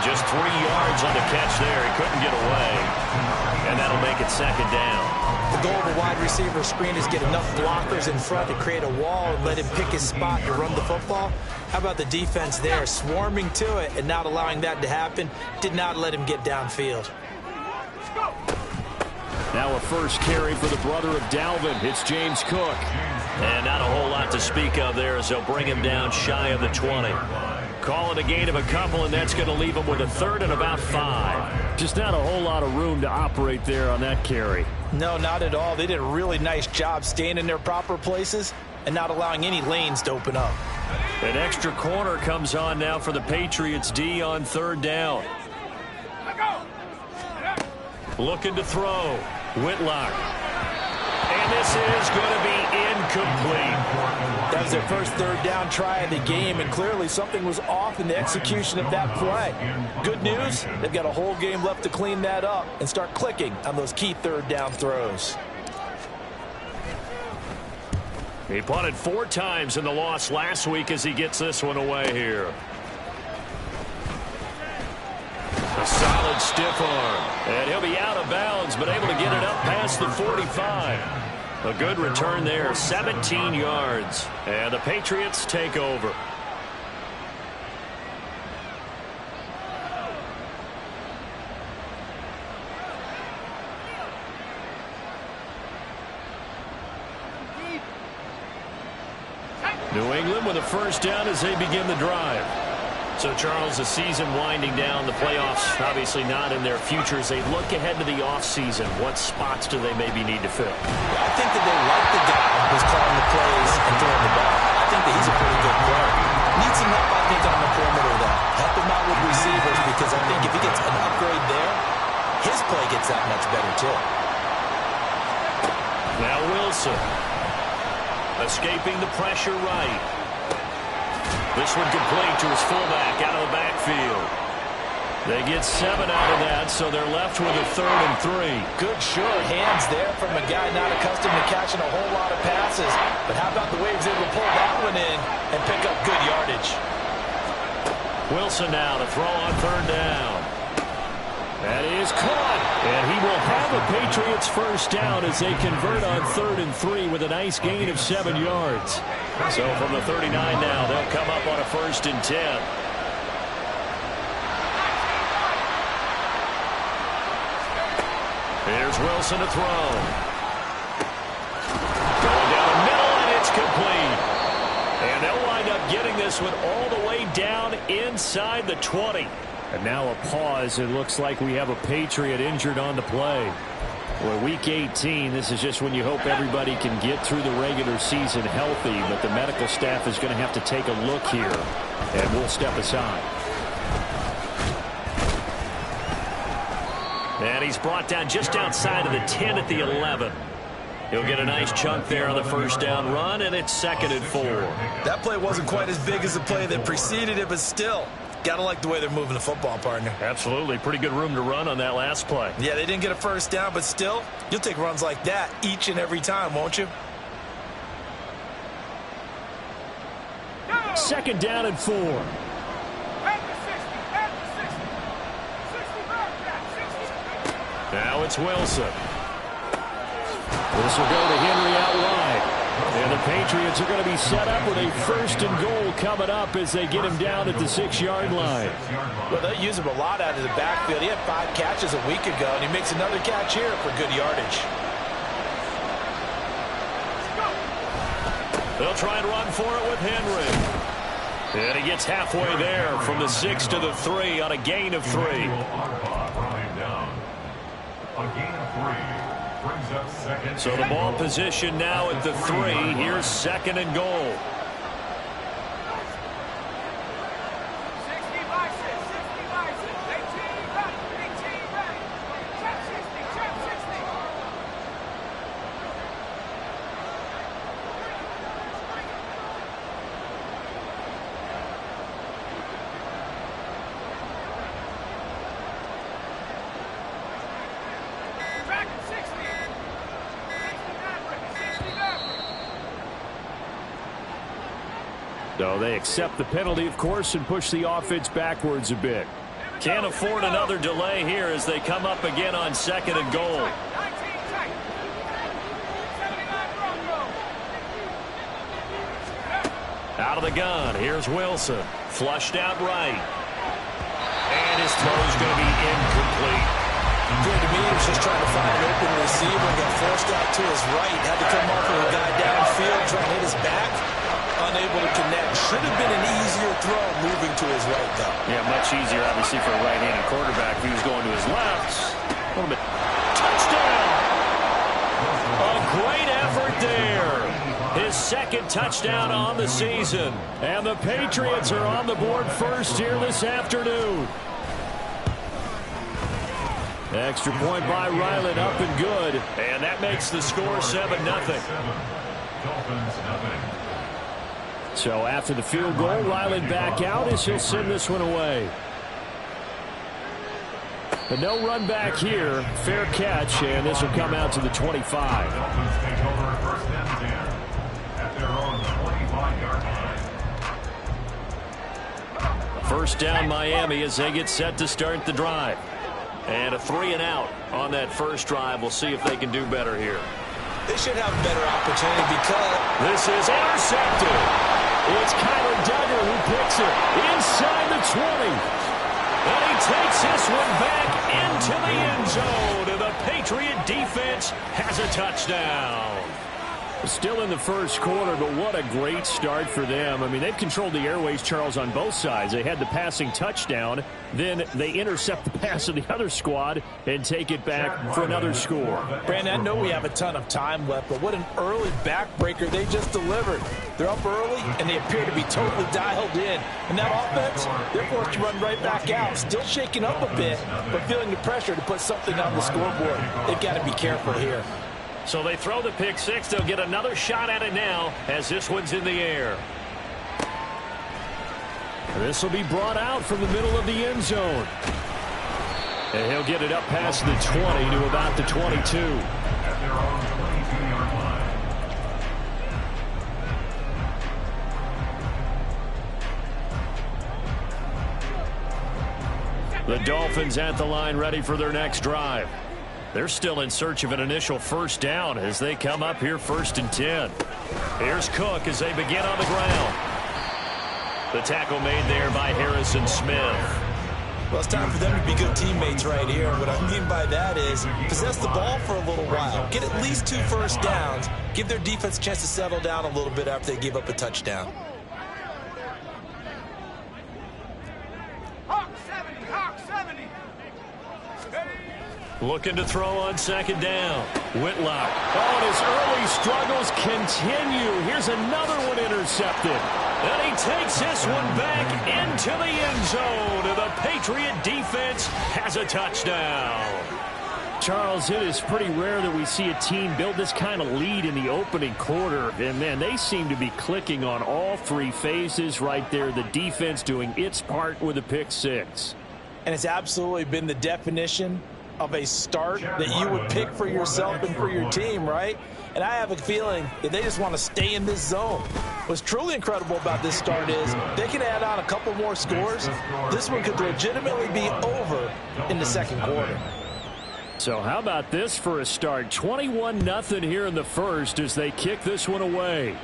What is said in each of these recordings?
Just 3 yards on the catch there. He couldn't get away. And that'll make it second down. The goal of a wide receiver screen is get enough blockers in front to create a wall and let him pick his spot to run the football. How about the defense there, swarming to it and not allowing that to happen? Did not let him get downfield. Now a first carry for the brother of Dalvin. It's James Cook. And not a whole lot to speak of there as they'll bring him down shy of the 20. Call it a gain of a couple, and that's going to leave him with a third and about 5. Just not a whole lot of room to operate there on that carry. No, not at all. They did a really nice job staying in their proper places and not allowing any lanes to open up. An extra corner comes on now for the Patriots D on third down. Looking to throw. Whitlock. And this is going to be incomplete. That was their first third down try of the game, and clearly something was off in the execution of that play. Good news, they've got a whole game left to clean that up and start clicking on those key third down throws. He punted 4 times in the loss last week as he gets this one away here. A solid stiff arm. And he'll be out of bounds, but able to get it up past the 45. A good return there, 17 yards. And the Patriots take over. New England with a first down as they begin the drive. So, Charles, the season winding down, the playoffs obviously not in their future. As they look ahead to the offseason, what spots do they maybe need to fill? I think that they like the guy who's calling the plays and throwing the ball. I think that he's a pretty good player. Needs some help, I think, on the perimeter, though. Help him out with receivers, because I think if he gets an upgrade there, his play gets that much better, too. Now Wilson. Escaping the pressure right. This one complete to his fullback out of the backfield. They get 7 out of that, so they're left with a 3rd and 3. Good sure hands there from a guy not accustomed to catching a whole lot of passes. But how about the way he's able to pull that one in and pick up good yardage? Wilson now to throw on 3rd down. That is caught. And he will have a Patriots first down as they convert on 3rd and 3 with a nice gain of 7 yards. So from the 39 now, they'll come up on a 1st and 10. Here's Wilson to throw. Going down the middle, and it's complete. And they'll wind up getting this one all the way down inside the 20. And now a pause. It looks like we have a Patriot injured on the play. Well, week 18, this is just when you hope everybody can get through the regular season healthy, but the medical staff is going to have to take a look here, and we'll step aside. And he's brought down just outside of the 10 at the 11. He'll get a nice chunk there on the first down run, and it's 2nd and 4. That play wasn't quite as big as the play that preceded it, but still. Gotta like the way they're moving the football, partner. Absolutely. Pretty good room to run on that last play. Yeah, they didn't get a first down, but still, you'll take runs like that each and every time, won't you? 2nd down and 4. Now it's Wilson. This will go to Henry out wide. And the Patriots are going to be set up with a 1st and goal coming up as they get him down at the 6-yard line. Well, they use him a lot out of the backfield. He had 5 catches a week ago, and he makes another catch here for good yardage. They'll try and run for it with Henry. And he gets halfway there from the 6 to the 3 on a gain of 3. So the ball position now at the 3. Here's 2nd and goal. So they accept the penalty, of course, and push the offense backwards a bit. Can't afford another delay here as they come up again on 2nd and goal. Out of the gun, here's Wilson. Flushed out right. And his throw's going to be incomplete. Good to me, he was just trying to find an open receiver and got forced out to his right. Had to come off with a guy downfield trying to hit his back. Unable to connect. Should have been an easier throw moving to his right, though. Yeah, much easier, obviously, for a right-handed quarterback. If he was going to his left. A little bit. Touchdown! A great effort there. His 2nd touchdown on the season. And the Patriots are on the board first here this afternoon. Extra point by Ryland, up and good. And that makes the score 7-0. So after the field goal, Ryland back out as he'll send this one away. But no run back here. Fair catch, and this will come out to the 25. First down Miami as they get set to start the drive. And a 3-and-out on that first drive. We'll see if they can do better here. They should have a better opportunity because this is intercepted. It's Kyler Duggar who picks it inside the 20. And he takes this one back into the end zone. And the Patriot defense has a touchdown. Still in the first quarter, but what a great start for them. I mean, they've controlled the airways, Charles, on both sides. They had the passing touchdown. Then they intercept the pass of the other squad and take it back for another score. Brandon, I know we have a ton of time left, but what an early backbreaker they just delivered. They're up early, and they appear to be totally dialed in. And that offense, they're forced to run right back out. Still shaking up a bit, but feeling the pressure to put something on the scoreboard. They've got to be careful here. So they throw the pick six. They'll get another shot at it now as this one's in the air. This will be brought out from the middle of the end zone. And he'll get it up past the 20 to about the 22. The Dolphins at the line ready for their next drive. They're still in search of an initial first down as they come up here 1st and 10. Here's Cook as they begin on the ground. The tackle made there by Harrison Smith. Well, it's time for them to be good teammates right here. What I mean by that is possess the ball for a little while. Get at least 2 first downs. Give their defense a chance to settle down a little bit after they give up a touchdown. Looking to throw on 2nd down. Whitlock. Oh, and his early struggles continue. Here's another one intercepted. And he takes this one back into the end zone. And the Patriot defense has a touchdown. Charles, it is pretty rare that we see a team build this kind of lead in the opening quarter. And, man, they seem to be clicking on all 3 phases right there. The defense doing its part with a pick six. And it's absolutely been the definition of a start that you would pick for yourself and for your team, right? And I have a feeling that they just want to stay in this zone. What's truly incredible about this start is they can add on a couple more scores. This one could legitimately be over in the 2nd quarter. So how about this for a start? 21-0 here in the first as they kick this one away.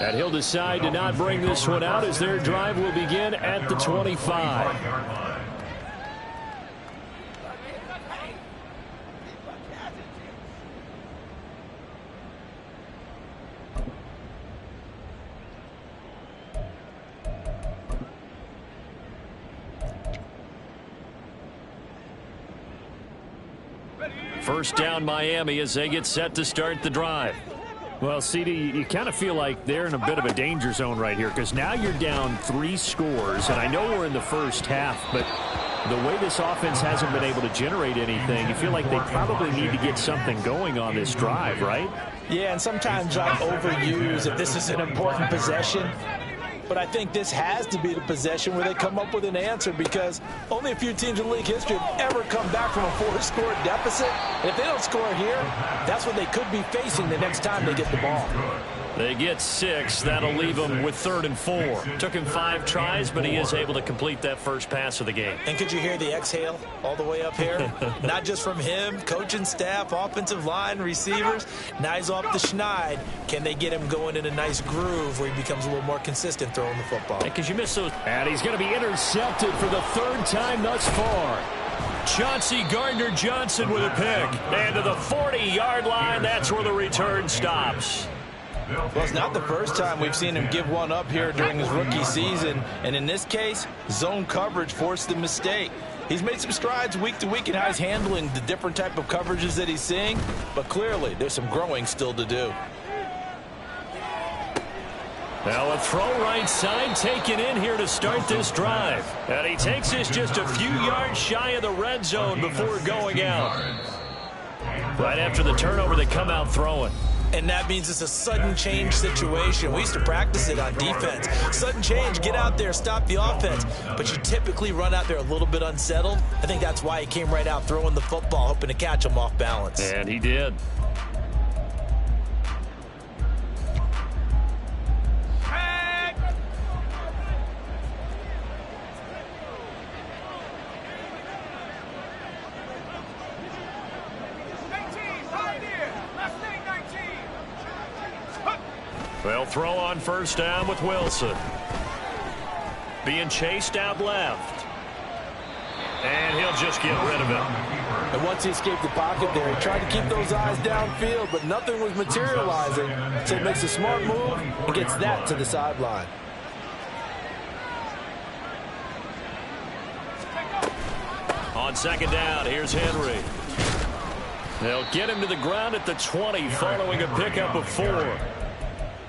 And he'll decide to not bring this one out as their drive will begin at the 25. First down Miami as they get set to start the drive. Well, CD, you kind of feel like they're in a bit of a danger zone right here because now you're down 3 scores, and I know we're in the first half, but the way this offense hasn't been able to generate anything, you feel like they probably need to get something going on this drive, right? Yeah, and sometimes I overuse if this is an important possession. But I think this has to be the possession where they come up with an answer because only a few teams in league history have ever come back from a 4-score deficit. And if they don't score here, that's what they could be facing the next time they get the ball. They get 6. That'll leave him with 3rd and 4. Took him 5 tries, but he is able to complete that first pass of the game. And could you hear the exhale all the way up here? Not just from him, coaching staff, offensive line, receivers. Now he's off the schneid. Can they get him going in a nice groove where he becomes a little more consistent throwing the football? Because you miss those. And he's going to be intercepted for the 3rd time thus far. Chauncey Gardner-Johnson with a pick. And to the 40-yard line, that's where the return stops. Well, it's not the first time we've seen him give one up here during his rookie season. And in this case, zone coverage forced the mistake. He's made some strides week to week in how he's handling the different type of coverages that he's seeing. But clearly, there's some growing still to do. Now a throw right side taken in here to start this drive. And he takes this just a few yards shy of the red zone before going out. Right after the turnover, they come out throwing. And that means it's a sudden change situation. We used to practice it on defense. Sudden change, get out there, stop the offense. But you typically run out there a little bit unsettled. I think that's why he came right out throwing the football, hoping to catch him off balance. And he did. They'll throw on first down with Wilson. Being chased out left. And he'll just get rid of it. And once he escaped the pocket there, he tried to keep those eyes downfield, but nothing was materializing. So he makes a smart move and gets that to the sideline. On second down, here's Henry. They'll get him to the ground at the 20 following a pickup of 4.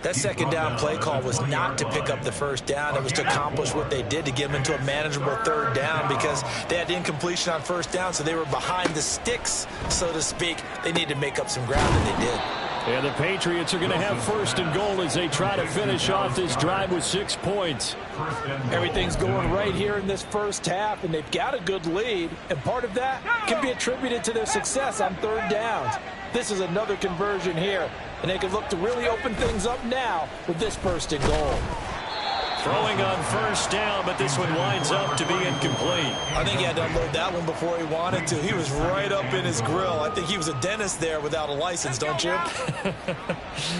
That second down play call was not to pick up the first down. It was to accomplish what they did to get them into a manageable 3rd down because they had incompletion on first down, so they were behind the sticks, so to speak. They needed to make up some ground, and they did. And the Patriots are going to have 1st and goal as they try to finish off this drive with 6 points. Everything's going right here in this first half, and they've got a good lead, and part of that can be attributed to their success on 3rd downs. This is another conversion here, and they can look to really open things up now with this 1st and goal. Throwing on first down, but this one winds up to be incomplete. I think he had to unload that one before he wanted to. He was right up in his grill. I think he was a dentist there without a license, don't you?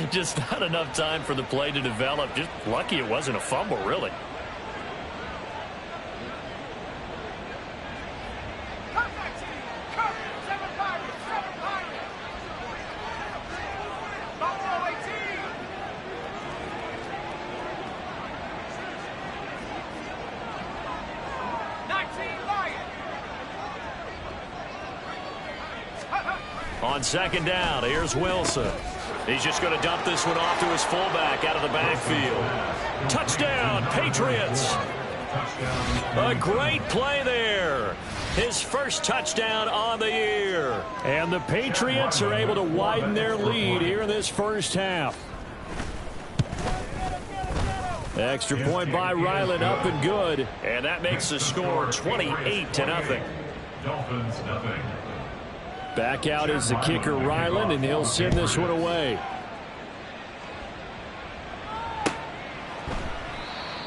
Just not enough time for the play to develop. Just lucky it wasn't a fumble, really. On second down, here's Wilson. He's just going to dump this one off to his fullback out of the backfield. Touchdown, Patriots. A great play there. His first touchdown on the year. And the Patriots are able to widen their lead here in this first half. Extra point by Ryland, up and good. And that makes the score 28-0. Dolphins, nothing. Back out is the kicker, Ryland, and he'll send this one away.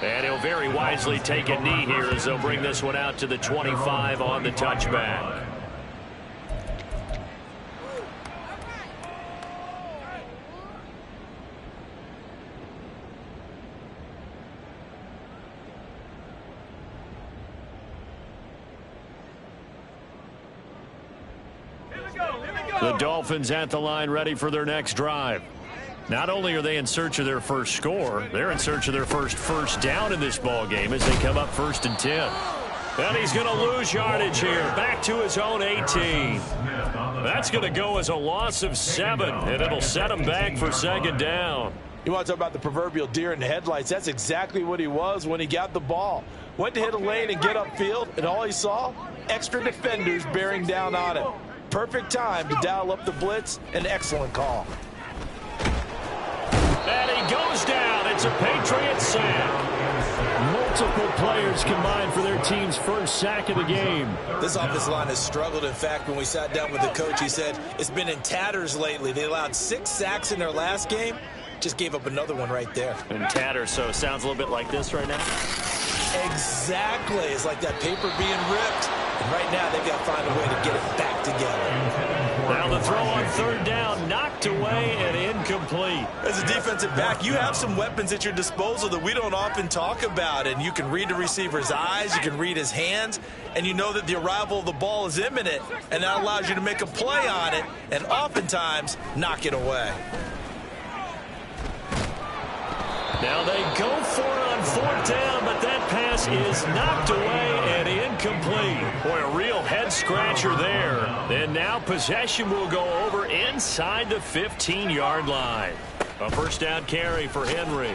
And he'll very wisely take a knee here as they'll bring this one out to the 25 on the touchback. The Dolphins at the line ready for their next drive. Not only are they in search of their first score, they're in search of their first down in this ball game as they come up 1st and 10. And he's going to lose yardage here. Back to his own 18. That's going to go as a loss of 7, and it'll set him back for second down. You want to talk about the proverbial deer in the headlights. That's exactly what he was when he got the ball. Went to hit a lane and get upfield, and all he saw, extra defenders bearing down on him. Perfect time to dial up the blitz. An excellent call. And he goes down. It's a Patriot sack. Multiple players combined for their team's first sack of the game. This offensive line has struggled. In fact, when we sat down with the coach, he said it's been in tatters lately. They allowed 6 sacks in their last game. Just gave up another one right there. And Tatterso sounds a little bit like this right now. Exactly. It's like that paper being ripped. And right now, they've got to find a way to get it back together. Now the throw on third down, knocked away and incomplete. As a defensive back, you have some weapons at your disposal that we don't often talk about. And you can read the receiver's eyes, you can read his hands, and you know that the arrival of the ball is imminent. And that allows you to make a play on it and oftentimes knock it away. Now they go for it on fourth down, but that pass is knocked away and incomplete. Boy, a real head-scratcher there. And now possession will go over inside the 15-yard line. A first down carry for Henry.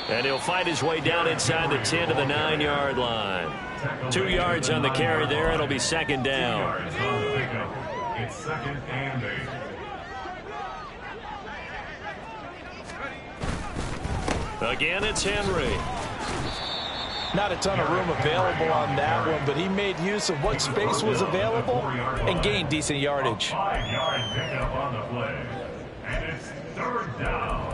And he'll fight his way down inside the 10 to the 9-yard line. 2 yards on the carry there. It'll be second down. It's second and 8. Again, it's Henry. Not a ton of room available on that one, but he made use of what space was available and gained decent yardage. 5-yard pickup on the play. And it's third down.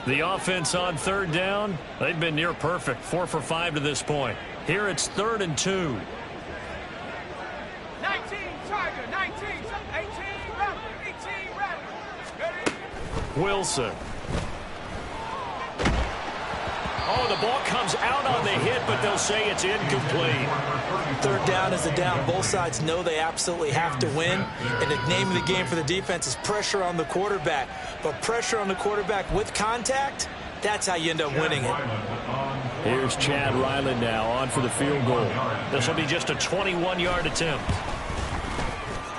The offense on third down, they've been near perfect. 4 for 5 to this point. Here it's 3rd and 2. 19, Tiger, 19, 18, Rattler, 18, Rattler. Wilson. Oh, the ball comes out on the hit, but they'll say it's incomplete. Third down is a down. Both sides know they absolutely have to win. And the name of the game for the defense is pressure on the quarterback. But pressure on the quarterback with contact, that's how you end up winning it. Here's Chad Ryland now on for the field goal. This will be just a 21-yard attempt.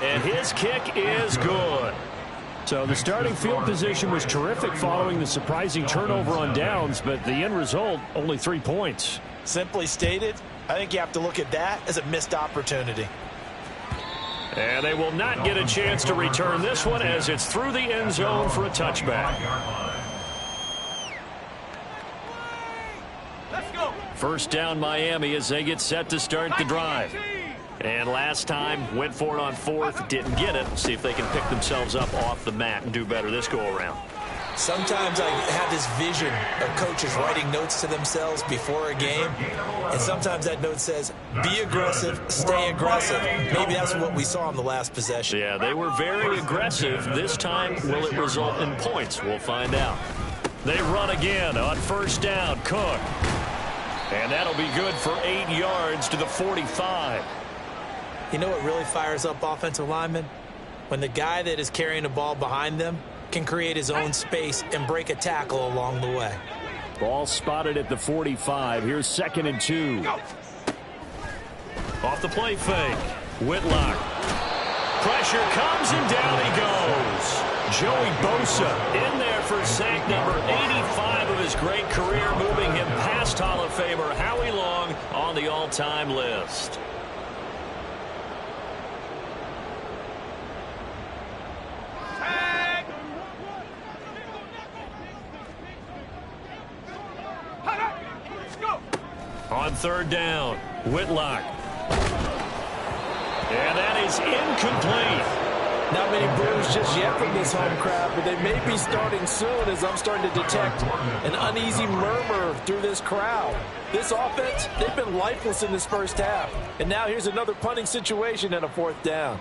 And his kick is good. So the starting field position was terrific following the surprising turnover on downs, but the end result, only 3 points. Simply stated, I think you have to look at that as a missed opportunity. And they will not get a chance to return this one as it's through the end zone for a touchback. Let's go. First down Miami as they get set to start the drive. And last time, went for it on fourth, didn't get it. See if they can pick themselves up off the mat and do better this go-around. Sometimes I have this vision of coaches writing notes to themselves before a game, and sometimes that note says, be aggressive, stay aggressive. Maybe that's what we saw on the last possession. Yeah, they were very aggressive. This time, will it result in points? We'll find out. They run again on first down, Cook. And that'll be good for 8 yards to the 45. You know what really fires up offensive linemen? When the guy that is carrying the ball behind them can create his own space and break a tackle along the way. Ball spotted at the 45. Here's 2nd and 2. Off the play fake. Whitlock. Pressure comes and down he goes. Joey Bosa in there for sack number 85 of his great career, moving him past Hall of Famer Howie Long on the all-time list. On third down, Whitlock. And that is incomplete. Not many boos just yet from this home crowd, but they may be starting soon as I'm starting to detect an uneasy murmur through this crowd. This offense, they've been lifeless in this first half. And now here's another punting situation and a 4th down.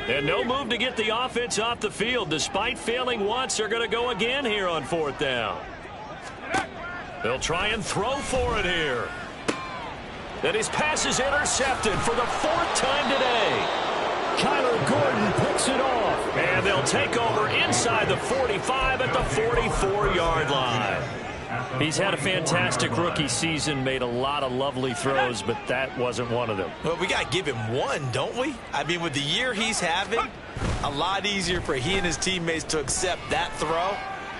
And no move to get the offense off the field. Despite failing once, they're going to go again here on 4th down. They'll try and throw for it here. And his pass is intercepted for the 4th time today. Kyler Gordon picks it off. And they'll take over inside the 45 at the 44-yard line. He's had a fantastic rookie season, made a lot of lovely throws, but that wasn't one of them. Well, we got to give him one, don't we? I mean, with the year he's having, a lot easier for he and his teammates to accept that throw,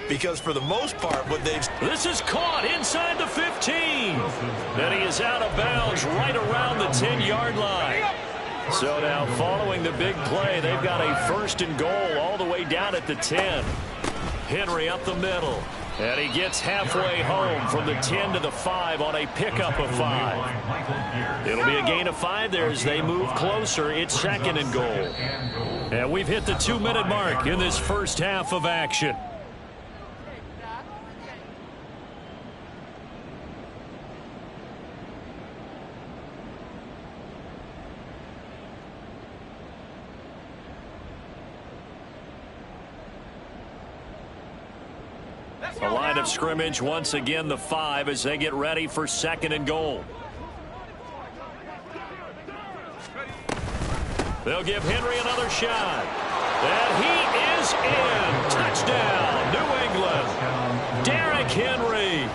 because for the most part, what they've... This is caught inside the 15. And he is out of bounds right around the 10-yard line. So now, following the big play, they've got a 1st and goal all the way down at the 10. Henry up the middle. And he gets halfway home from the 10 to the 5 on a pickup of 5. It'll be a gain of 5 there as they move closer. It's 2nd and goal. And we've hit the 2-minute mark in this first half of action. The line of scrimmage once again the 5 as they get ready for 2nd and goal. They'll give Henry another shot. And he is in. Touchdown, New England. Derrick Henry,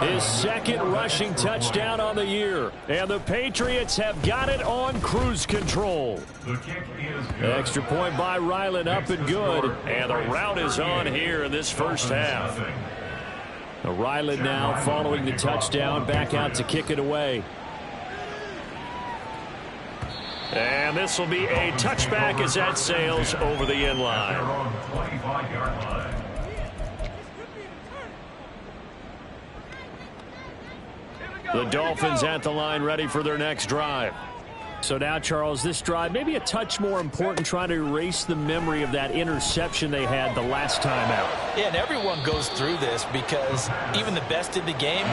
his 2nd rushing touchdown on the year. And the Patriots have got it on cruise control. Extra point by Ryland, up and good. And the route is on here in this first half. Ryland now following the touchdown, back out to kick it away. And this will be a touchback as that sails over the end line. The Dolphins at the line ready for their next drive. So now, Charles, this drive maybe a touch more important, trying to erase the memory of that interception they had the last time out. Yeah, and everyone goes through this because even the best in the game,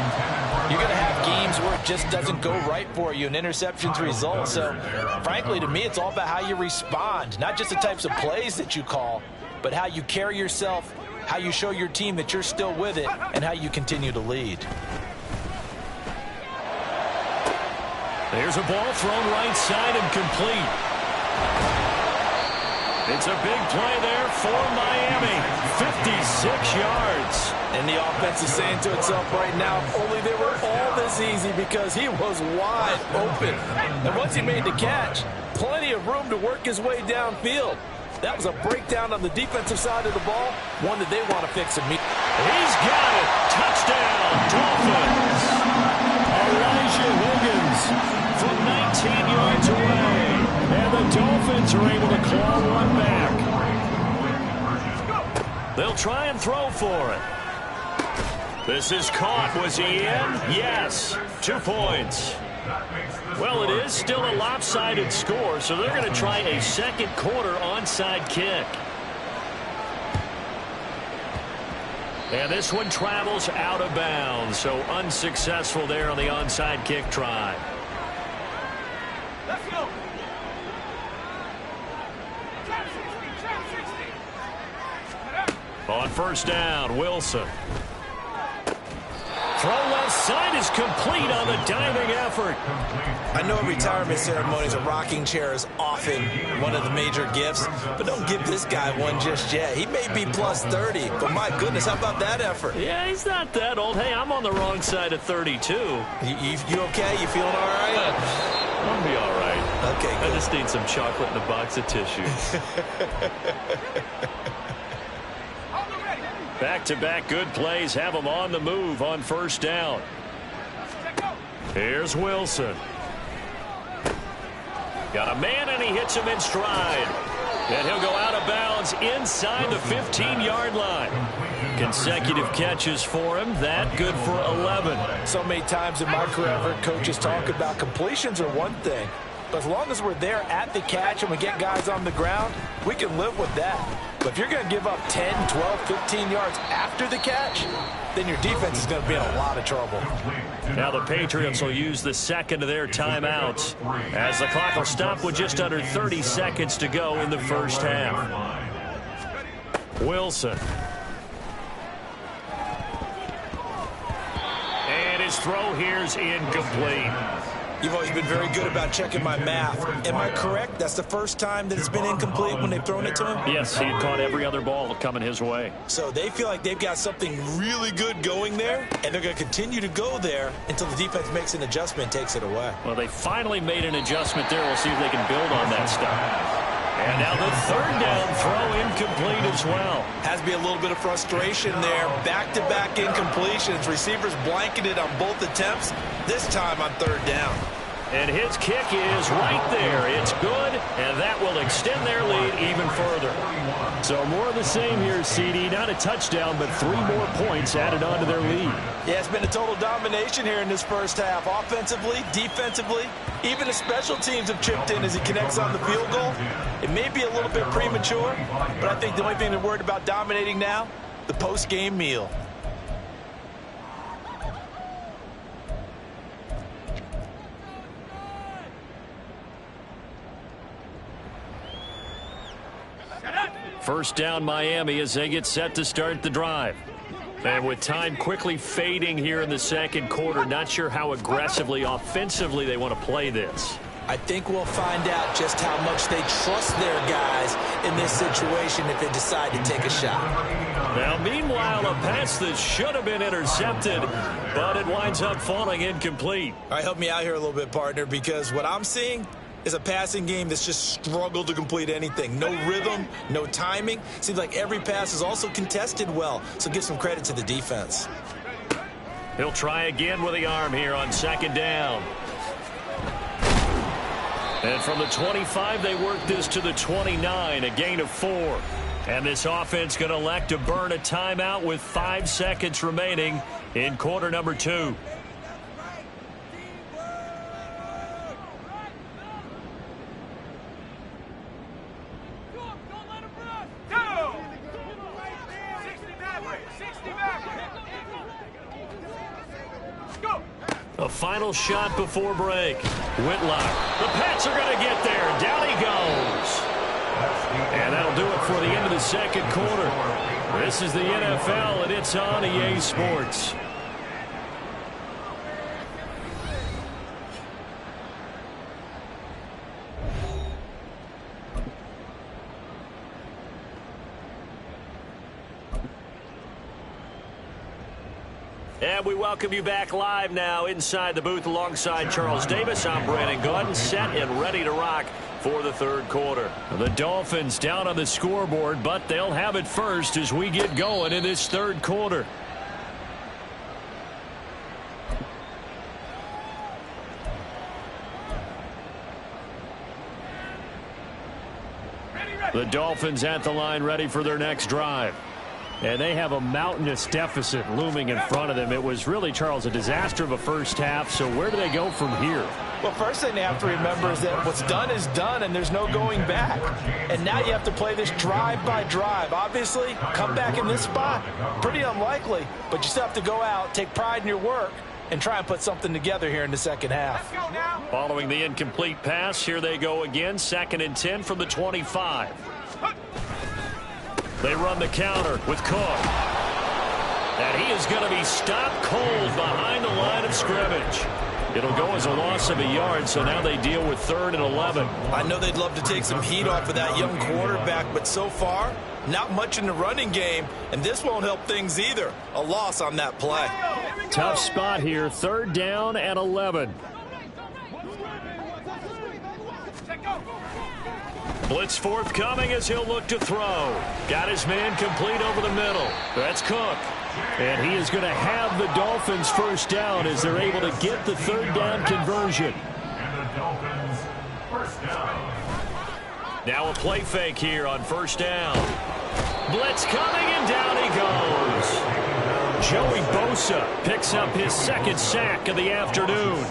you're going to have games where it just doesn't go right for you and interceptions result. So, frankly, to me, it's all about how you respond, not just the types of plays that you call, but how you carry yourself, how you show your team that you're still with it, and how you continue to lead. There's a ball thrown right side and complete. It's a big play there for Miami. 56 yards. And the offense is saying to itself right now, if only they were all this easy, because he was wide open. And once he made the catch, plenty of room to work his way downfield. That was a breakdown on the defensive side of the ball, one that they want to fix immediately. He's got it. Touchdown, Dolphins. Elijah Williams from 19 yards away. And the Dolphins are able to claw one back. They'll try and throw for it. This is caught. Was he in? Yes. 2 points. Well, it is still a lopsided score, so they're going to try a second quarter onside kick. And this one travels out of bounds, so unsuccessful there on the onside kick try. Let's go. On first down, Wilson. Throw left side is complete on the diving effort. I know at retirement ceremonies, a rocking chair is often one of the major gifts, but don't give this guy one just yet. He may be plus 30, but my goodness, how about that effort? Yeah, he's not that old. Hey, I'm on the wrong side of 32. You okay? You feeling all right? I'll be all right. Okay, good. I just need some chocolate and a box of tissue. Back-to-back good plays have them on the move on first down. Here's Wilson. Got a man, and he hits him in stride. And he'll go out of bounds inside the 15-yard line. Consecutive catches for him. That good for 11. So many times in my career, I've heard coaches talk about completions are one thing. But as long as we're there at the catch and we get guys on the ground, we can live with that. But if you're going to give up 10, 12, 15 yards after the catch, then your defense is going to be in a lot of trouble. Now the Patriots will use the second of their timeouts as the clock will stop with just under 30 seconds to go in the first half. Wilson. And his throw here's incomplete. You've always been very good about checking my math. Am I correct? That's the first time that it's been incomplete when they've thrown it to him? Yes, he caught every other ball coming his way. So they feel like they've got something really good going there, and they're going to continue to go there until the defense makes an adjustment and takes it away. Well, they finally made an adjustment there. We'll see if they can build on that stuff. And now the third down throw incomplete as well. Has to be a little bit of frustration there. Back-to-back incompletions. Receivers blanketed on both attempts. This time on third down. And his kick is right there. It's good, and that will extend their lead even further. So more of the same here, CD. Not a touchdown, but 3 more points added on to their lead. Yeah, it's been a total domination here in this first half. Offensively, defensively, even the special teams have chipped in as he connects on the field goal. It may be a little bit premature, but I think the only thing they're worried about dominating now, the post-game meal. First down Miami as they get set to start the drive. And with time quickly fading here in the second quarter, not sure how aggressively, offensively they want to play this. I think we'll find out just how much they trust their guys in this situation if they decide to take a shot. Now, meanwhile, a pass that should have been intercepted, but it winds up falling incomplete. All right, help me out here a little bit, partner, because what I'm seeing is a passing game that's just struggled to complete anything. No rhythm, no timing. Seems like every pass is also contested well, so give some credit to the defense. He'll try again with the arm here on second down. And from the 25, they work this to the 29, a gain of 4. And this offense going to elect to burn a timeout with 5 seconds remaining in quarter number 2. A final shot before break. Whitlock. The Pats are going to get there. Down he goes. And that'll do it for the end of the second quarter. This is the NFL, and it's on EA Sports. And we welcome you back live now inside the booth alongside Charles Davis. I'm Brandon Gaudin, set and ready to rock for the third quarter. The Dolphins down on the scoreboard, but they'll have it first as we get going in this third quarter. The Dolphins at the line ready for their next drive. And they have a mountainous deficit looming in front of them. It was really, Charles, a disaster of a first half. So where do they go from here? Well, first thing they have to remember is that what's done is done, and there's no going back. And now you have to play this drive by drive. Obviously, come back in this spot, pretty unlikely. But you still have to go out, take pride in your work, and try and put something together here in the second half. Following the incomplete pass, here they go again. 2nd and 10 from the 25. They run the counter with Cook. And he is going to be stopped cold behind the line of scrimmage. It'll go as a loss of a yard, so now they deal with 3rd and 11. I know they'd love to take some heat off of that young quarterback, but so far, not much in the running game, and this won't help things either. A loss on that play. Tough spot here, 3rd down and 11. Blitz forthcoming as he'll look to throw. Got his man complete over the middle. That's Cook. And he is going to have the Dolphins first down as they're able to get the 3rd down conversion. And the Dolphins first down. Now a play fake here on 1st down. Blitz coming and down he goes. Joey Bosa picks up his 2nd sack of the afternoon.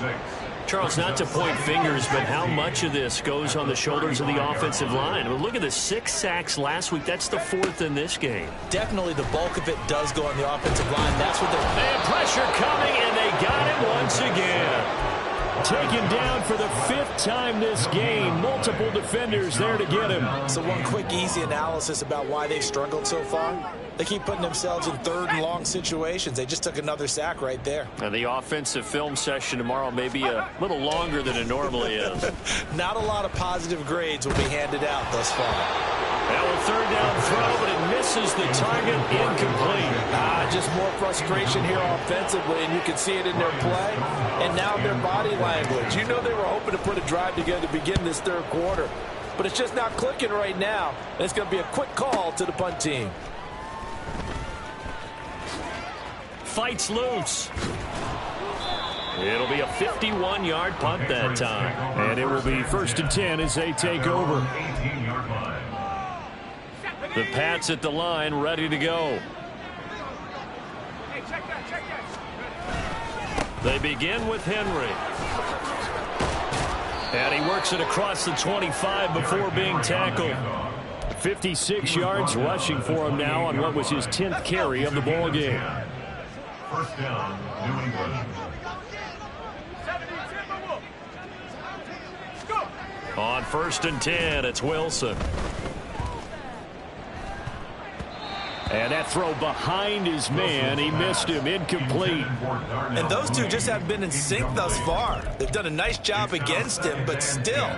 Charles, not to point fingers, but how much of this goes on the shoulders of the offensive line? I mean, look at the 6 sacks last week. That's the 4th in this game. Definitely the bulk of it does go on the offensive line. That's what they're... They have pressure coming, and they got him once again. Taken down for the 5th time this game. Multiple defenders there to get him. So one quick, easy analysis about why they struggled so far. They keep putting themselves in 3rd and long situations. They just took another sack right there. And the offensive film session tomorrow may be a little longer than it normally is. Not a lot of positive grades will be handed out thus far. Now a 3rd down throw, but it misses the target, incomplete. Just more frustration here offensively, and you can see it in their play and now their body language. You know they were hoping to put a drive together to begin this 3rd quarter, but it's just not clicking right now. And it's going to be a quick call to the punt team. Fights loose. It'll be a 51-yard punt that time. And it will be 1st and 10 as they take over. The Pats at the line, ready to go. They begin with Henry. And he works it across the 25 before being tackled. 56 yards rushing for him now on what was his 10th carry of the ball game. First down, New England. On 1st and 10, it's Wilson. And that throw behind his man, he missed him, incomplete. And those two just haven't been in sync thus far. They've done a nice job against him, but still,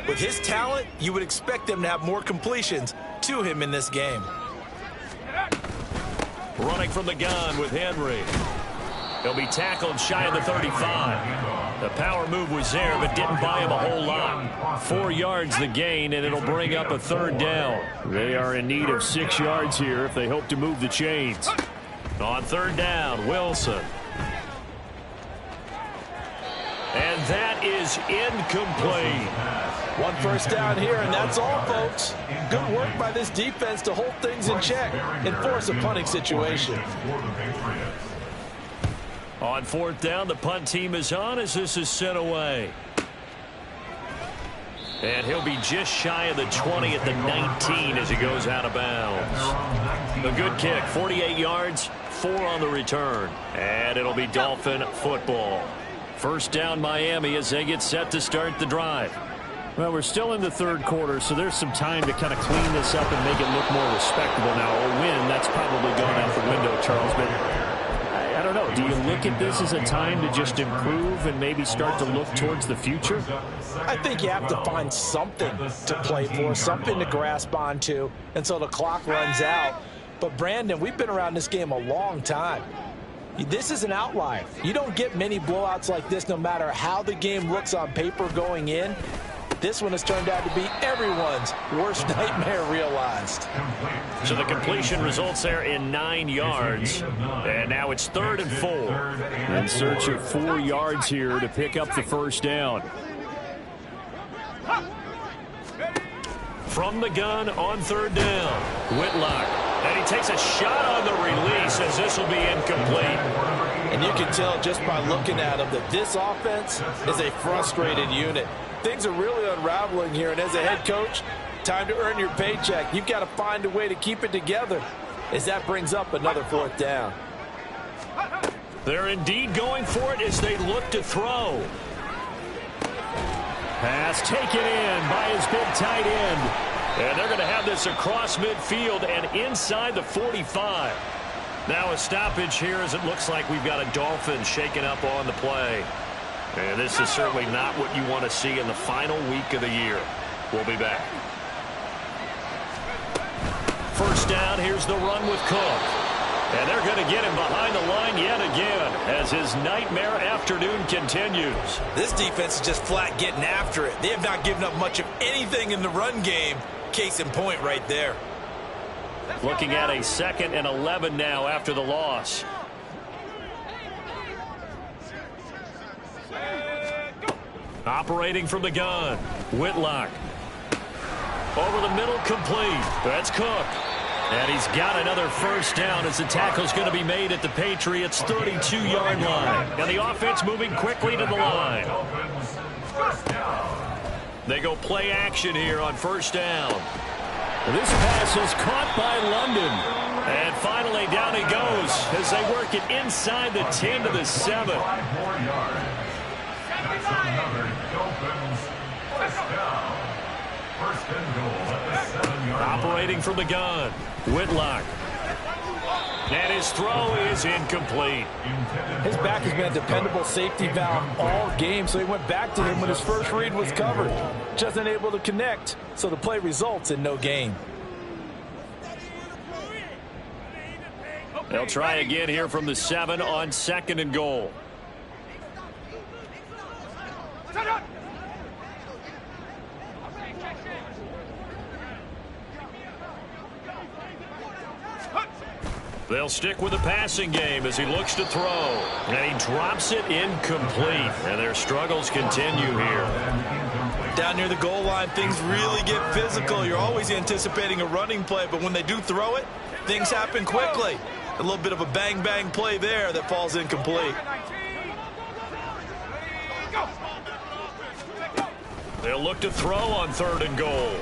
with his talent, you would expect them to have more completions to him in this game. Running from the gun with Henry. He'll be tackled shy of the 35. The power move was there, but didn't buy him a whole lot. 4 yards the gain, and it'll bring up a 3rd down. They are in need of 6 yards here if they hope to move the chains. On 3rd down, Wilson. And that is incomplete. 1 first down here, and that's all, folks. Good work by this defense to hold things in check and force a punting situation. On 4th down, the punt team is on as this is sent away. And he'll be just shy of the 20 at the 19 as he goes out of bounds. A good kick, 48 yards, 4 on the return. And it'll be Dolphin football. 1st down, Miami, as they get set to start the drive. Well, we're still in the 3rd quarter, so there's some time to kind of clean this up and make it look more respectable now. A win, that's probably gone out the window, Charles, but I don't know. Do you look at this as a time to just improve and maybe start to look towards the future? I think you have to find something to play for, something to grasp onto until the clock runs out. But, Brandon, we've been around this game a long time. This is an outlier. You don't get many blowouts like this no matter how the game looks on paper going in. This one has turned out to be everyone's worst nightmare realized. So the completion results there in 9 yards. And now it's 3rd and 4. In search of 4 yards here to pick up the 1st down. From the gun on 3rd down, Whitlock. And he takes a shot on the release as this will be incomplete. And you can tell just by looking at him that this offense is a frustrated unit. Things are really unraveling here, and as a head coach, time to earn your paycheck. You've got to find a way to keep it together as that brings up another 4th down. They're indeed going for it as they look to throw. Pass taken in by his big tight end. And they're going to have this across midfield and inside the 45. Now a stoppage here as it looks like we've got a Dolphin shaken up on the play. And this is certainly not what you want to see in the final week of the year. We'll be back. 1st down, here's the run with Cook. And they're going to get him behind the line yet again as his nightmare afternoon continues. This defense is just flat getting after it. They have not given up much of anything in the run game. Case in point right there. Looking at a 2nd and 11 now after the loss. Operating from the gun, Whitlock. Over the middle, complete. That's Cook. And he's got another 1st down as the tackle's going to be made at the Patriots' 32-yard line. And the offense moving quickly to the line. They go play action here on 1st down. This pass is caught by London. And finally down he goes as they work it inside the 10 to the 7. That's another Dolphins first down. 1st and goal at the 7-yard line. Operating from the gun, Whitlock. And his throw is incomplete. His back has been a dependable safety valve all game, so he went back to him when his first read was covered. Just unable to connect, so the play results in no gain. They'll try again here from the 7 on 2nd and goal. They'll stick with the passing game as he looks to throw. And he drops it incomplete. And their struggles continue here. Down near the goal line, things really get physical. You're always anticipating a running play, but when they do throw it, things happen quickly. A little bit of a bang-bang play there that falls incomplete. They'll look to throw on 3rd and goal.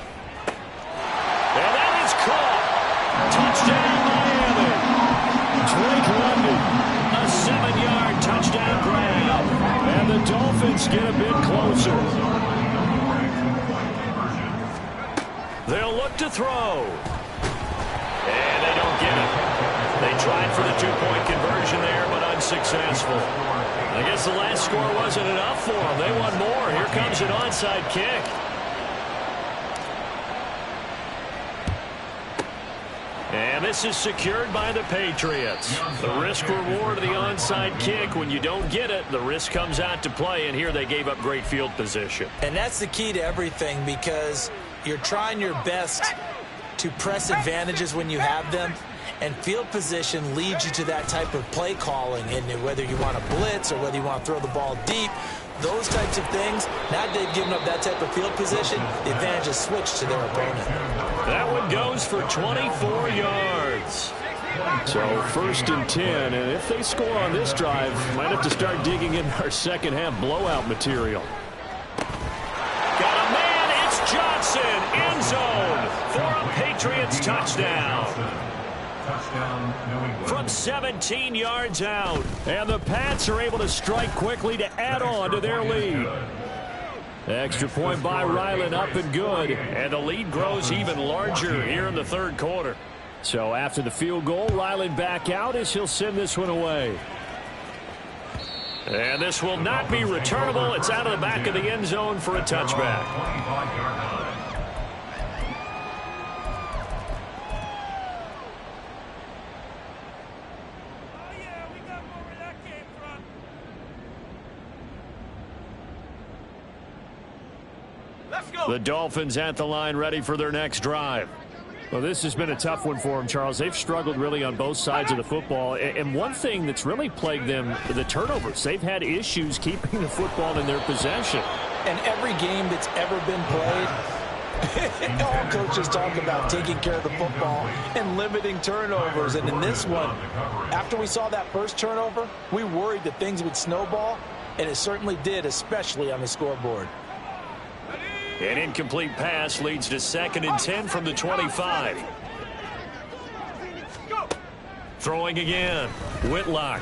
And that is caught. Touchdown, Miami. Drake London, a 7-yard touchdown grab. And the Dolphins get a bit closer. They'll look to throw. And they don't get it. They tried for the 2-point conversion there, but unsuccessful. I guess the last score wasn't enough for them. They want more. Here comes an onside kick. And this is secured by the Patriots. The risk-reward of the onside kick. When you don't get it, the risk comes out to play, and here they gave up great field position. And that's the key to everything, because you're trying your best to press advantages when you have them, and field position leads you to that type of play calling. And whether you want to blitz or whether you want to throw the ball deep, those types of things, now that they've given up that type of field position, the advantage is switched to their opponent. That one goes for 24 yards. So 1st and 10, and if they score on this drive, might have to start digging in our second half blowout material. Got a man, it's Johnson, end zone for a Patriots touchdown. From 17 yards out. And the Pats are able to strike quickly to add on to their lead. Extra point by Ryland, up and good. And the lead grows even larger here in the 3rd quarter. So after the field goal, Ryland back out as he'll send this one away. And this will not be returnable. It's out of the back of the end zone for a touchback. The Dolphins at the line, ready for their next drive. Well, this has been a tough one for them, Charles. They've struggled really on both sides of the football. And one thing that's really plagued them, the turnovers. They've had issues keeping the football in their possession. And every game that's ever been played, all coaches talk about taking care of the football and limiting turnovers. And in this one, after we saw that first turnover, we worried that things would snowball, and it certainly did, especially on the scoreboard. An incomplete pass leads to 2nd and 10 from the 25. Throwing again. Whitlock.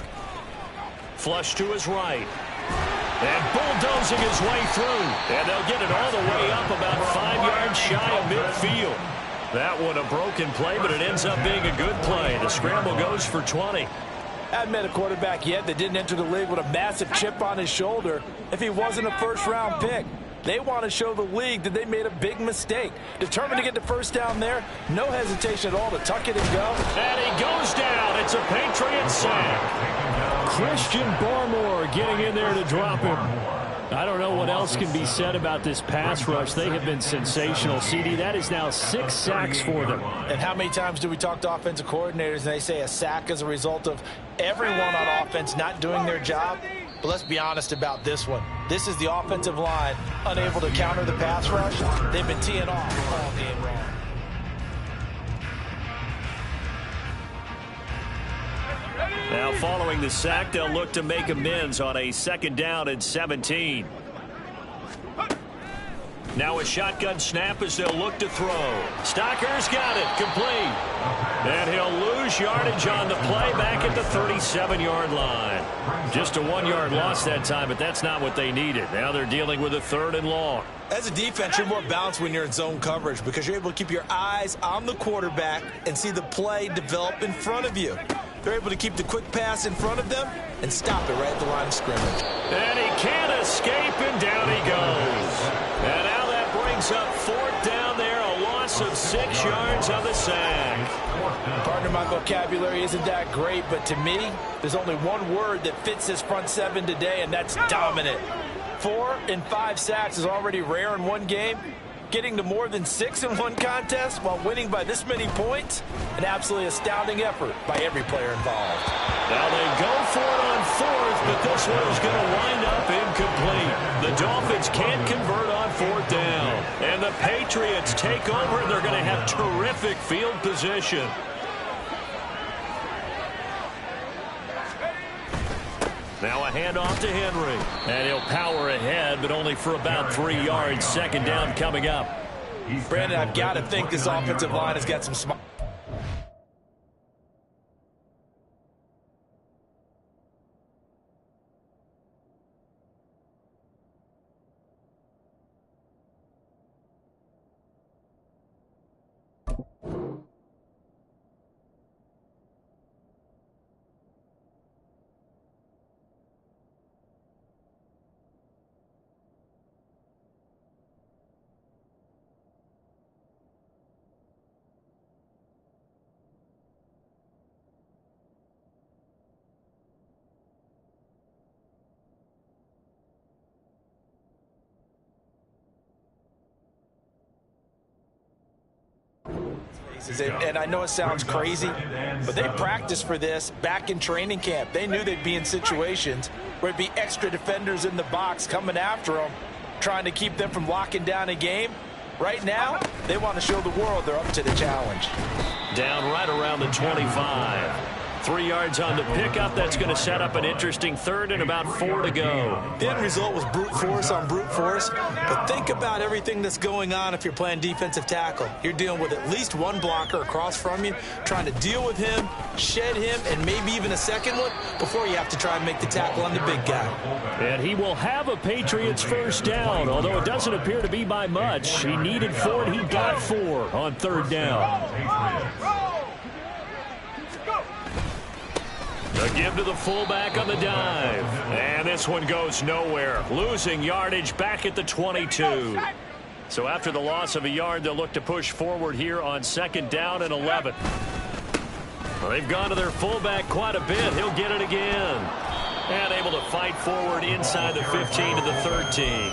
Flush to his right. And bulldozing his way through. And they'll get it all the way up about 5 yards shy of midfield. That one a broken play, but it ends up being a good play. The scramble goes for 20. I haven't met a quarterback yet that didn't enter the league with a massive chip on his shoulder if he wasn't a first-round pick. They want to show the league that they made a big mistake. Determined to get the first down there, no hesitation at all to tuck it and go. And he goes down. It's a Patriot sack. Christian Barmore getting in there to drop him. I don't know what else can be said about this pass rush. They have been sensational. CD, that is now 6 sacks for them. And how many times do we talk to offensive coordinators and they say a sack is a result of everyone on offense not doing their job? But let's be honest about this one. This is the offensive line unable to counter the pass rush. They've been teeing off all game long. Now following the sack, they'll look to make amends on a 2nd down and 17. Now a shotgun snap as they'll look to throw. Stocker's got it, complete. And he'll lose yardage on the play back at the 37-yard line. Just a 1-yard loss that time, but that's not what they needed. Now they're dealing with a 3rd and long. As a defense, you're more balanced when you're in zone coverage because you're able to keep your eyes on the quarterback and see the play develop in front of you. They're able to keep the quick pass in front of them and stop it right at the line of scrimmage. And he can't escape, and down he goes. And now that brings up 4th down there, a loss of 6 yards on the sack. Partner, my vocabulary isn't that great, but to me, there's only one word that fits this front 7 today, and that's dominant. 4 and 5 sacks is already rare in one game. getting to more than 6 in one contest while winning by this many points. An absolutely astounding effort by every player involved. Now they go for it on fourth, but this one is going to wind up incomplete. The Dolphins can't convert on fourth down. And the Patriots take over, and they're going to have terrific field position. Now a handoff to Henry. And he'll power ahead, but only for about 3 yards. Second down coming up. Brandon, I've got to think this offensive line has got some smart. And I know it sounds crazy, but they practiced for this back in training camp. They knew they'd be in situations where it'd be extra defenders in the box coming after them, trying to keep them from locking down a game. Right now, they want to show the world they're up to the challenge. Down right around the 25. 3 yards on the pickup. That's going to set up an interesting third and about 4 to go. The end result was brute force on brute force. But think about everything that's going on if you're playing defensive tackle. You're dealing with at least one blocker across from you, trying to deal with him, shed him, and maybe even a second one before you have to try and make the tackle on the big guy. And he will have a Patriots first down, although it doesn't appear to be by much. He needed 4, and he got 4 on third down. The give to the fullback on the dive. And this one goes nowhere. Losing yardage back at the 22. So after the loss of a yard, they'll look to push forward here on second down and 11. Well, they've gone to their fullback quite a bit. He'll get it again. And able to fight forward inside the 15 to the 13.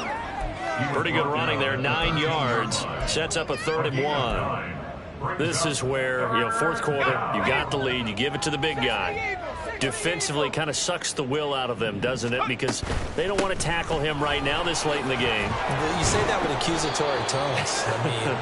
Pretty good running there, 9 yards. Sets up a 3rd and 1. This is where, fourth quarter, you got the lead, you give it to the big guy. Defensively kind of sucks the will out of them, doesn't it? Because they don't want to tackle him right now this late in the game. You say that with accusatory tones. I mean,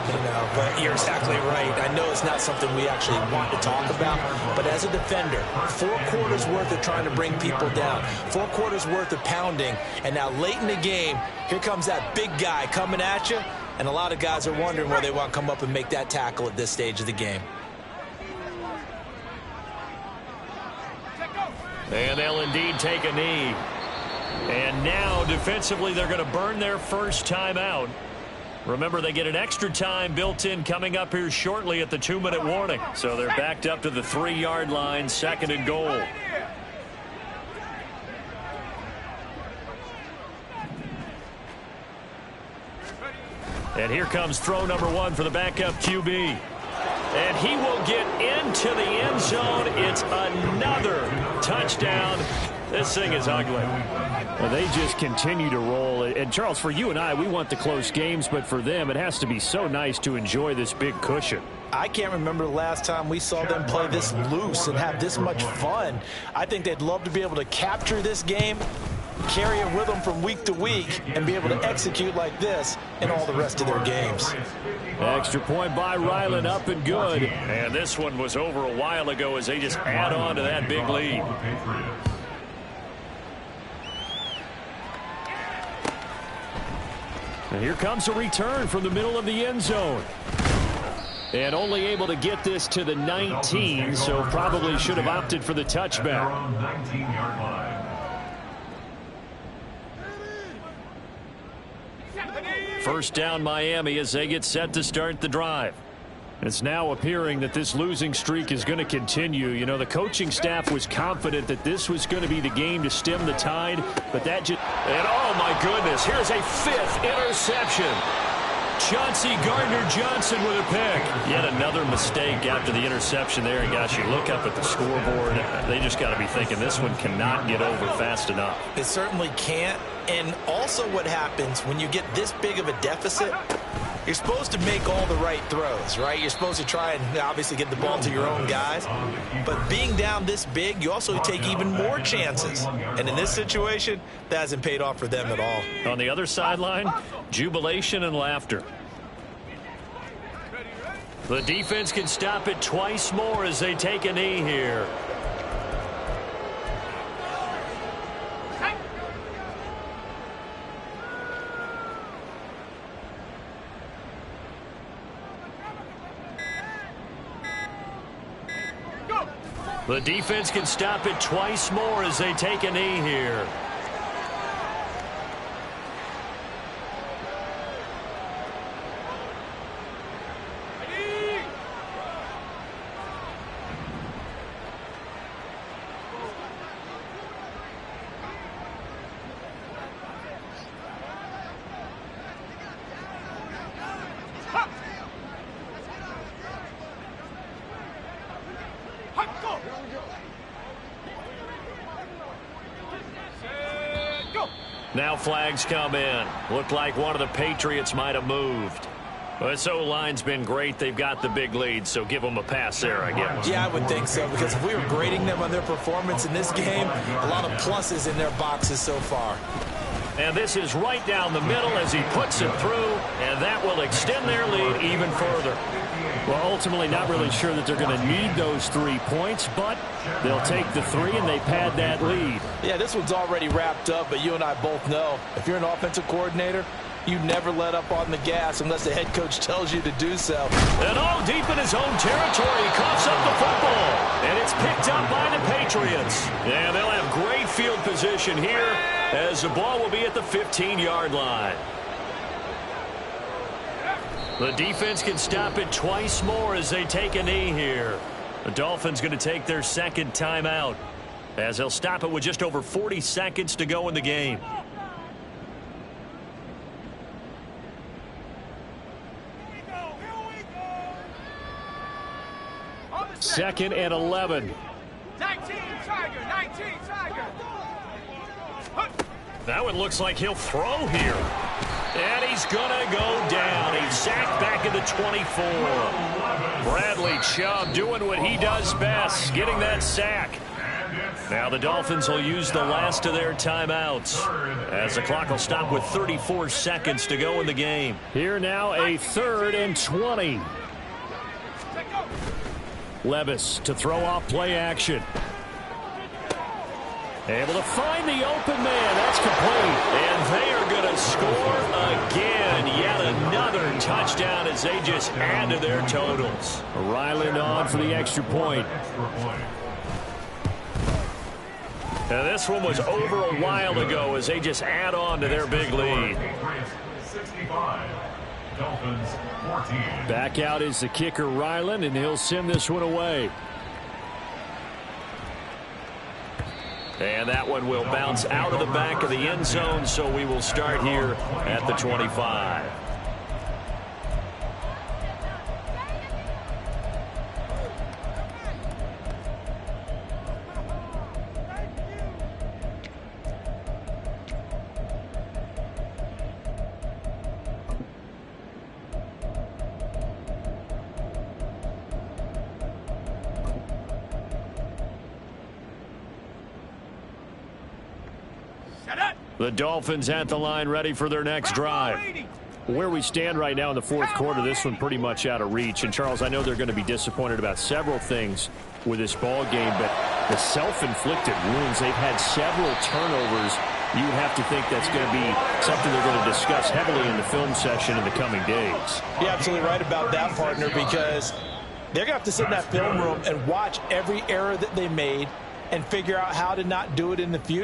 but you're exactly right. I know it's not something we actually want to talk about, but as a defender, 4 quarters worth of trying to bring people down, 4 quarters worth of pounding, and now late in the game, here comes that big guy coming at you, and a lot of guys are wondering whether they want to come up and make that tackle at this stage of the game. And they'll indeed take a knee. And now, defensively, they're going to burn their first time out. Remember, they get an extra time built in coming up here shortly at the 2-minute warning. So they're backed up to the 3-yard line, 2nd and goal. And here comes throw number 1 for the backup QB. And he will get into the end zone. It's another touchdown. This thing is ugly. Well, they just continue to roll. And, Charles, for you and I, we want the close games, but for them, it has to be so nice to enjoy this big cushion. I can't remember the last time we saw them play this loose and have this much fun. I think they'd love to be able to capture this game, carry it with them from week to week, and be able to execute like this in all the rest of their games. Extra point by Ryland, up and good. And this one was over a while ago as they just add on to that big lead. And here comes a return from the middle of the end zone. And only able to get this to the 19, so probably should have opted for the touchback. First down Miami as they get set to start the drive. It's now appearing that this losing streak is going to continue. You know, the coaching staff was confident that this was going to be the game to stem the tide, but that just... And oh my goodness, here's a 5th interception. Chauncey Gardner-Johnson with a pick. Yet another mistake after the interception there. And gosh, you look up at the scoreboard, they just got to be thinking this one cannot get over fast enough. It certainly can't. And also what happens when you get this big of a deficit, You're supposed to make all the right throws, right? You're supposed to try and obviously get the ball to your own guys. But being down this big, you also take even more chances. And in this situation, that hasn't paid off for them at all. On the other sideline, jubilation and laughter. The defense can stop it twice more as they take a knee here. The defense can stop it twice more as they take a knee here. Now flags come in. Looked like one of the Patriots might have moved. Well, this O-line's been great. They've got the big lead, so give them a pass there, I guess. Yeah, I would think so, because if we were grading them on their performance in this game, a lot of pluses in their boxes so far. And this is right down the middle as he puts it through, and that will extend their lead even further. Well, ultimately not really sure that they're going to need those 3 points, but they'll take the 3 and they pad that lead. Yeah, this one's already wrapped up, but you and I both know if you're an offensive coordinator, you never let up on the gas unless the head coach tells you to do so. And all deep in his own territory, he coughs up the football. And it's picked up by the Patriots. And they'll have great field position here as the ball will be at the 15-yard line. The defense can stop it twice more as they take a knee here. The Dolphins going to take their second timeout as they'll stop it with just over 40 seconds to go in the game. Second and 11. 19 Tiger, 19 Tiger. That one looks like he'll throw here. And he's going to go down. He's sacked back at the 24. Bradley Chubb doing what he does best, getting that sack. Now the Dolphins will use the last of their timeouts as the clock will stop with 34 seconds to go in the game. Here now a 3rd and 20. Levis to throw off play action. Able to find the open man. That's complete. And they are going to score again. Yet another touchdown as they just add to their totals. Ryland on for the extra point. Now this one was over a while ago as they just add on to their big lead. 65. Dolphins 14. Back out is the kicker Ryland, and he'll send this one away. And that one will bounce out of the back of the end zone, so we will start here at the 25. The Dolphins at the line, ready for their next drive. Where we stand right now in the fourth quarter, this one pretty much out of reach. And, Charles, I know they're going to be disappointed about several things with this ball game, but the self-inflicted wounds, they've had several turnovers. You would have to think that's going to be something they're going to discuss heavily in the film session in the coming days. You're absolutely right about that, partner, because they're going to have to sit in that film room and watch every error that they made and figure out how to not do it in the future.